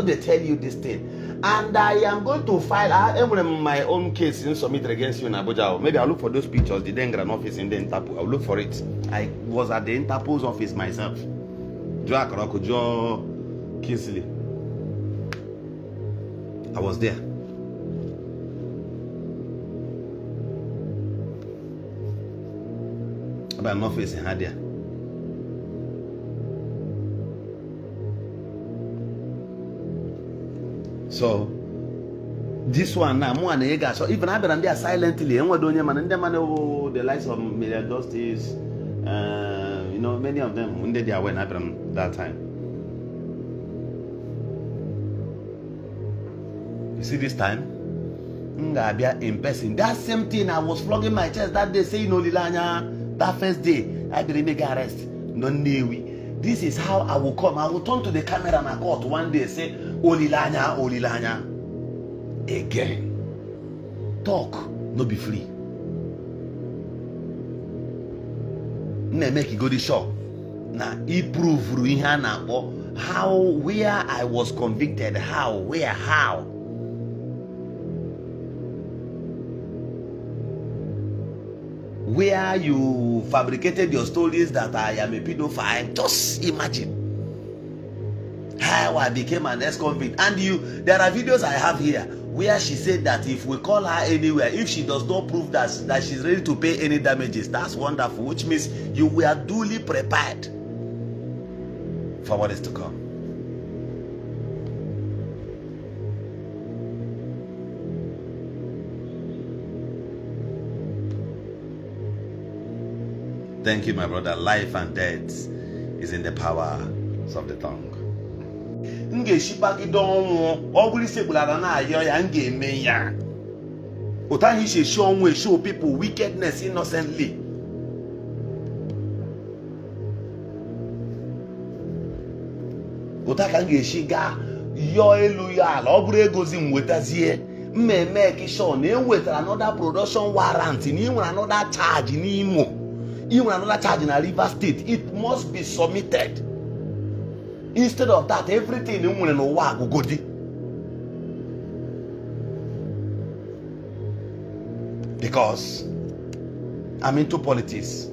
know they tell you this thing. And I am going to file my own case in submit against you in Abuja. Maybe I'll look for those pictures, the Dengran office in the Interpol. I'll look for it. I was at the Interpol's office myself. Joe Kingsley. I was there. About an office in Hadia. So this one now, more than Ega. So even I've been there silently. And what do you man? And them the likes of Media Justice, you know, many of them when they were in that time. You see this time, in person. That same thing I was flogging my chest that day, saying no Lilanya. That first day, I didn't make arrest. No need. This is how I will come. I will turn to the camera and I court one day say, Olilanya, Olilanya. Again. Talk, no be free. Ne make it go to shop. Now, he prove how, where I was convicted, how, where, how. Where you fabricated your stories that I am a pedophile. Just imagine how I became an ex-convict. And there are videos I have here where she said that if we call her anywhere, if she does not prove that she's ready to pay any damages, that's wonderful, which means you were duly prepared for what is to come. Thank you, my brother. Life and death is in the power of the tongue. Show people wickedness innocently. Another production warrant in another charge in Imo. Even another charge in a River State, it must be submitted. Instead of that, everything in go go. Because I'm into politics.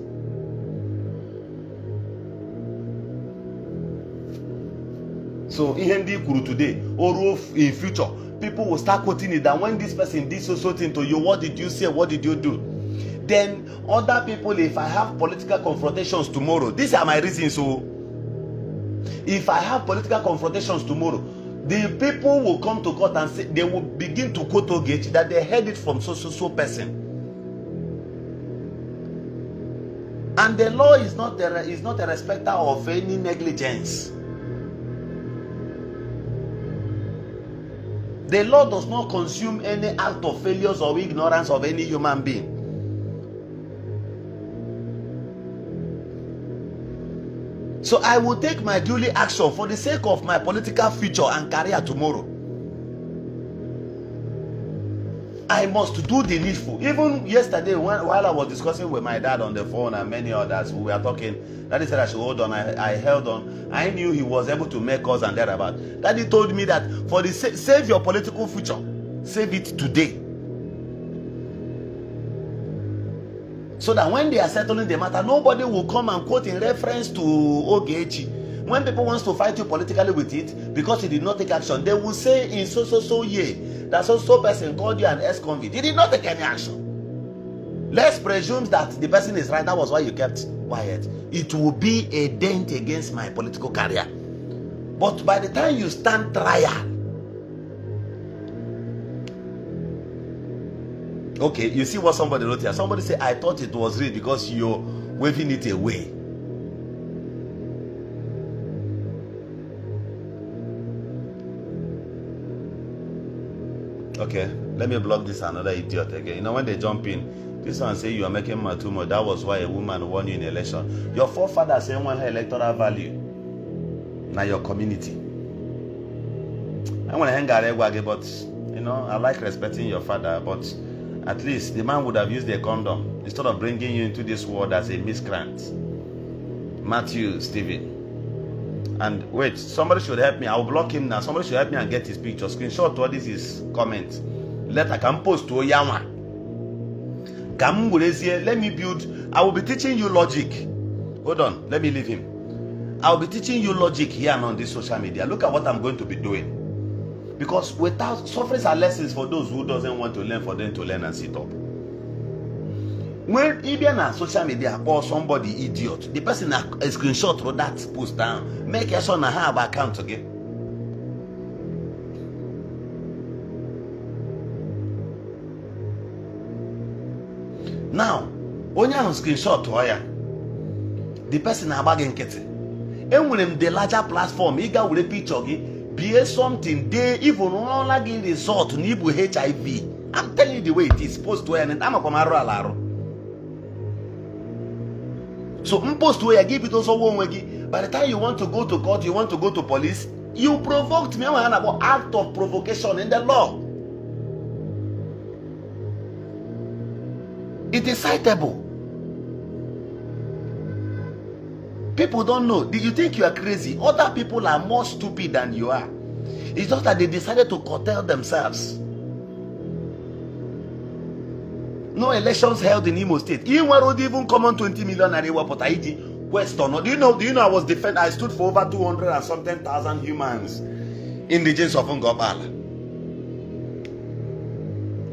So in today, or in future, people will start quoting it that when this person did so thing to you, what did you say? What did you do? Then other people, if I have political confrontations tomorrow, these are my reasons. So if I have political confrontations tomorrow, the people will come to court and say, they will begin to quote ogeoshi that they heard it from so person. And the law is not a respecter of any negligence. The law does not consume any act of failures or ignorance of any human being. So I will take my duly action for the sake of my political future and career tomorrow. I must do the needful. Even yesterday, while I was discussing with my dad on the phone and many others, we were talking. Daddy said I should hold on. I held on. I knew he was able to make us and thereabout. Daddy told me that for the save your political future, save it today. So that when they are settling the matter, nobody will come and quote in reference to ogeoshi. When people want to fight you politically with it, because he did not take action, they will say in so year that so person called you an ex-convict. He did not take any action. Let's presume that the person is right. That was why you kept quiet. It will be a dent against my political career. But by the time you stand trial, okay, you see what somebody wrote here. Somebody said, I thought it was real because you're waving it away. Okay, let me block this another idiot again. You know, when they jump in, this one say you are making my too much. That was why a woman won you in election. Your forefathers say one electoral value. Now your community. I want to hang out, but you know, I like respecting your father, but at least the man would have used a condom instead of bringing you into this world as a miscreant. Matthew, Stephen, And wait, somebody should help me. I'll block him now. Somebody should help me and get his picture. Screenshot what this is comment. Let I can post to Oyama. Let me build. I will be teaching you logic. Hold on, let me leave him. I'll be teaching you logic here and on this social media. Look at what I'm going to be doing. Because without sufferings are lessons for those who doesn't want to learn, for them to learn and sit up. When even on social media or somebody idiot, the person a screenshot of that post down, make your son have account again. Now, when you have screenshot the person a bagging kitty. And when the larger platform, you got with a picture, be something they even only get result nibu HIV. I'm telling you the way it is supposed to end. I'm a commander. So post where I give it also one way. By the time you want to go to court, you want to go to police, you provoked me about act of provocation in the law. It is citable. People don't know. Did you think you are crazy? Other people are more stupid than you are. It's just that they decided to curtail themselves. No elections held in Imo State. Would even come on 20 million question. Do you know I was defending? I stood for over 200 and something thousand humans, indigenous of Ngobala.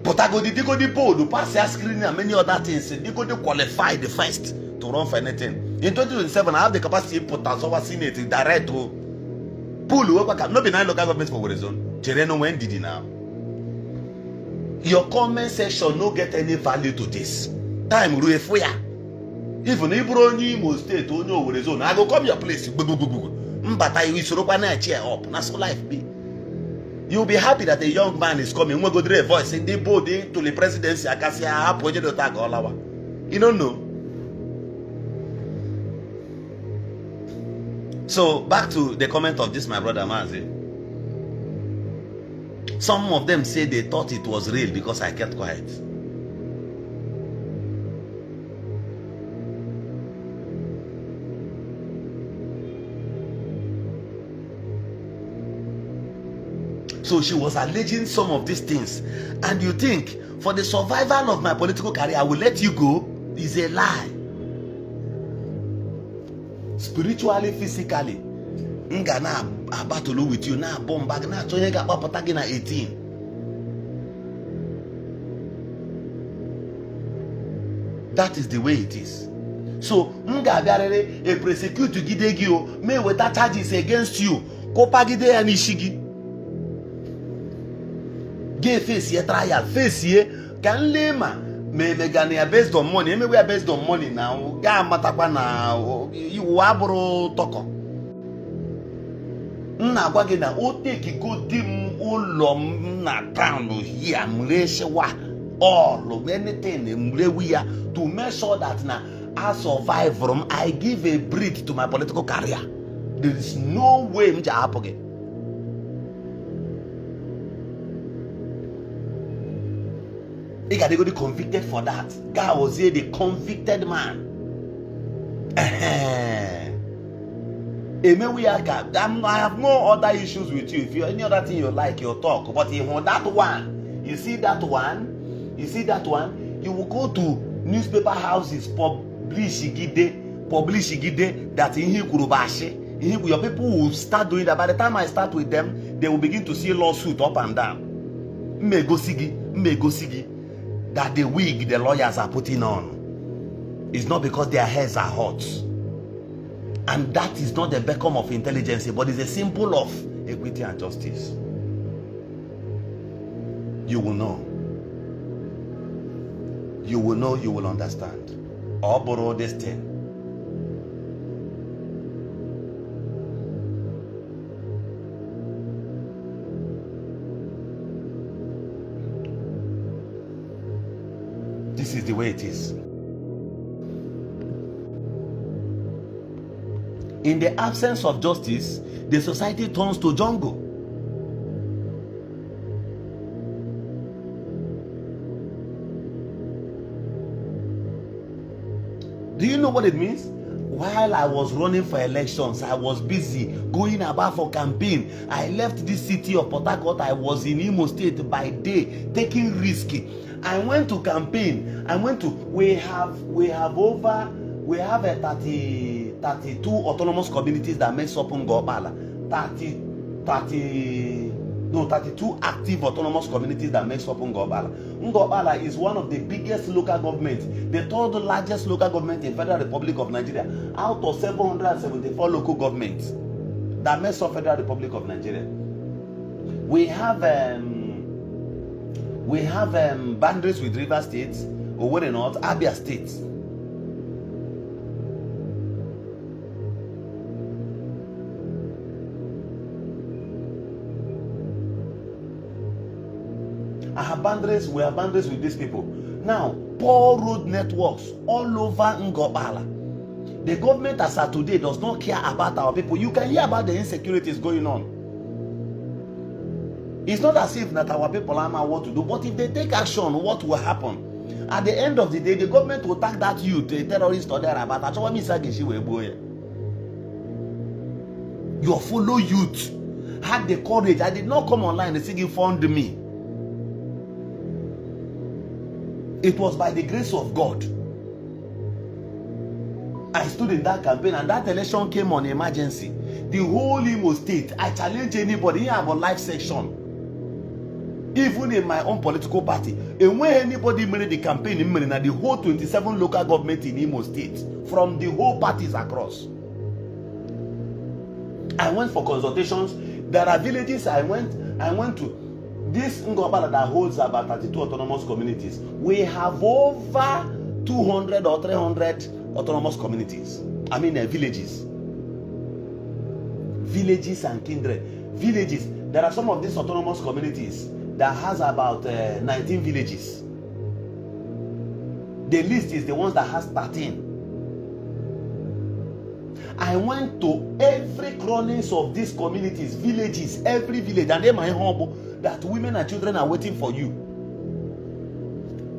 But I go the board, pass their screening and many other things. They go to qualify the first to run for anything. In 2027, I have the capacity to put as over Senate direct to pull no be 9 local governments for Horizon. Chereno when did it now? Your comment section no get any value to this. Time ruefuya. Even if you Imo State or no Horizon, I go come your place. But I wish you cheer up. That's all life be. You'll be happy that a young man is coming. We go to a voice in the body to the presidency. I can see a project attack all our. You don't know. So back to the comment of this my brother Mazi. Some of them say they thought it was real because I kept quiet. So she was alleging some of these things. And you think, for the survival of my political career, I will let you go? Is a lie. Spiritually, physically, nga na battle with you na bomb bag na chonye ga papata gi na 18. That is the way it is. So nga biarere e prosecute gide gi o me weta charges against you ko pagide ya nishigi. Ge face ye trial face ye kan lema me megania based on money. Me we are based on money now. Ga matakwa na you abro toko. Na gwa gi na o take go dim ulom na town here mreshewa all anything mrewiya to make sure that na I survive from I give a breath to my political career. There is no way mja happen. They got to be convicted for that. God was here, the convicted man. I have no other issues with you. If you any other thing you like, you'll talk. But if on that one, you see that one, you will go to newspaper houses, publish that in Kurubashi. Your people will start doing that. By the time I start with them, they will begin to see lawsuit up and down. Megosigi. That the wig the lawyers are putting on is not because their heads are hot. And that is not the beacon of intelligence, but it's a symbol of equity and justice. You will know. You will know, you will understand. Or borrow this thing. This is the way it is. In the absence of justice, the society turns to jungle. Do you know what it means? while I was running for elections, I was busy going about for campaign. I left this city of Port Harcourt. I was in Imo State by day, taking risk. I went to campaign. We have a 32 autonomous communities that makes up Ngobala. 32 active autonomous communities that makes up Ngobala. Ngobala is one of the biggest local governments, the third largest local government in Federal Republic of Nigeria, out of 774 local governments that makes up Federal Republic of Nigeria. We have boundaries with River State, Owerri North, Abia State. We have boundaries with these people. Now, poor road networks all over Ngobala. The government as of today does not care about our people. You can hear about the insecurities going on. It's not as if that our people are what to do, but if they take action, what will happen? At the end of the day, the government will tag that youth, a terrorist or thereabout. Your fellow youth had the courage. I did not come online and say, "You found me." It was by the grace of God. I stood in that campaign, and that election came on emergency. The whole Imo State, I challenge anybody. Here about live section. Even in my own political party, and when anybody made the campaign in Marina, the whole 27 local government in Imo State, from the whole parties across, I went for consultations. There are villages I went to. This Ngobala that holds about 32 autonomous communities. We have over 200 or 300 autonomous communities. I mean villages. Villages and kindred. Villages. There are some of these autonomous communities that has about 19 villages. The list is the ones that has 13. I went to every corners of these communities, villages, every village, and then my humble that women and children are waiting for you.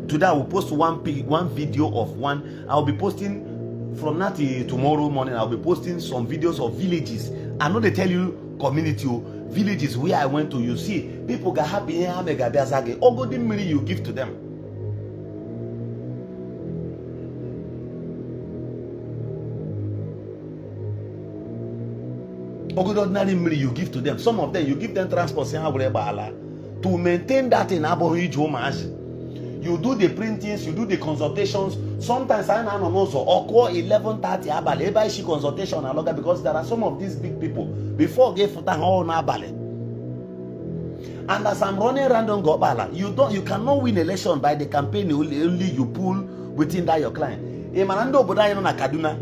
Today I will post one video of one. I'll be posting from now till tomorrow morning. I'll be posting some videos of villages. I know they tell you community villages where I went to. You see people got happy here. Ogo the money you give to them. Ordinary money you give to them. Some of them you give them transport to maintain that in Abohi Jomas. You do the printings, you do the consultations. Sometimes I know also occur 11:30 abale she consultation because there are some of these big people before give on abale. And as I'm running around on Ngobala, you cannot win election by the campaign only you pull within that your client. Emanando Bodayo na Kaduna.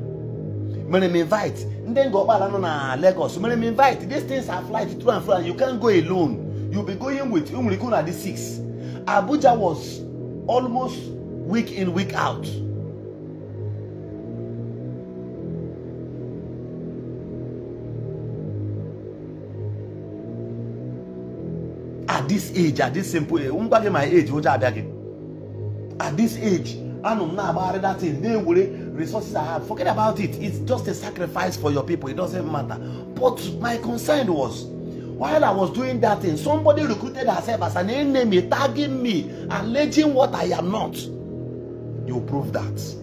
When I invite, then go back na Lagos. When I invite, these things are flight to and fro, and you can't go alone. You'll be going with Umrikuna at the 6. Abuja was almost week in, week out. At this age, at this simple age, my age, at this age, I don't know about that thing. They will resources I have. Forget about it. It's just a sacrifice for your people. It doesn't matter. But my concern was, while I was doing that thing, somebody recruited herself as an enemy, tagging me, alleging what I am not. You prove that.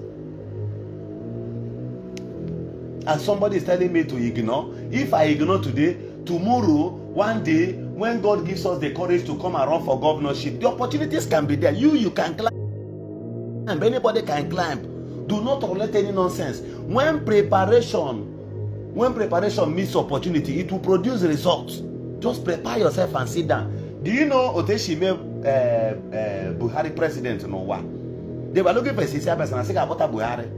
And somebody is telling me to ignore. If I ignore today, tomorrow, one day, when God gives us the courage to come around for governorship, the opportunities can be there. You can climb. Anybody can climb. Do not tolerate any nonsense. When preparation meets opportunity, it will produce results. Just prepare yourself and sit down. Do you know Oteshi made Buhari president? No one. They were looking for a sincere person. I said about Buhari.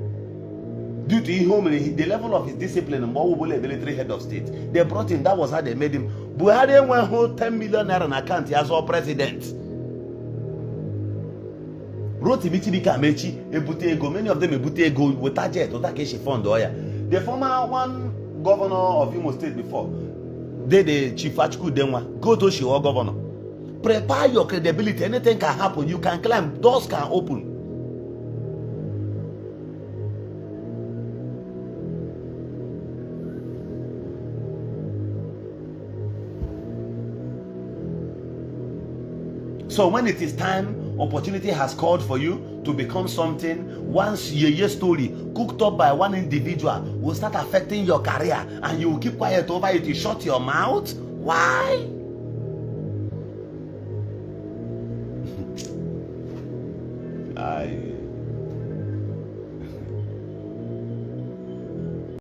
Due to the level of his discipline and military head of state, they brought him. That was how they made him. Buhari went hold 10 million naira in account. He has all president. Wrote Michibika Mechi, Ebutego, many of them Ebutego with Tajet or Takeshi Fund. The former one governor of Imo State before, the Chief Achku Denwa, go to Shiwa governor. Prepare your credibility. Anything can happen. You can climb, doors can open. So when it is time, opportunity has called for you to become something, once your story cooked up by one individual will start affecting your career, and you will keep quiet over it. You shut your mouth. Why?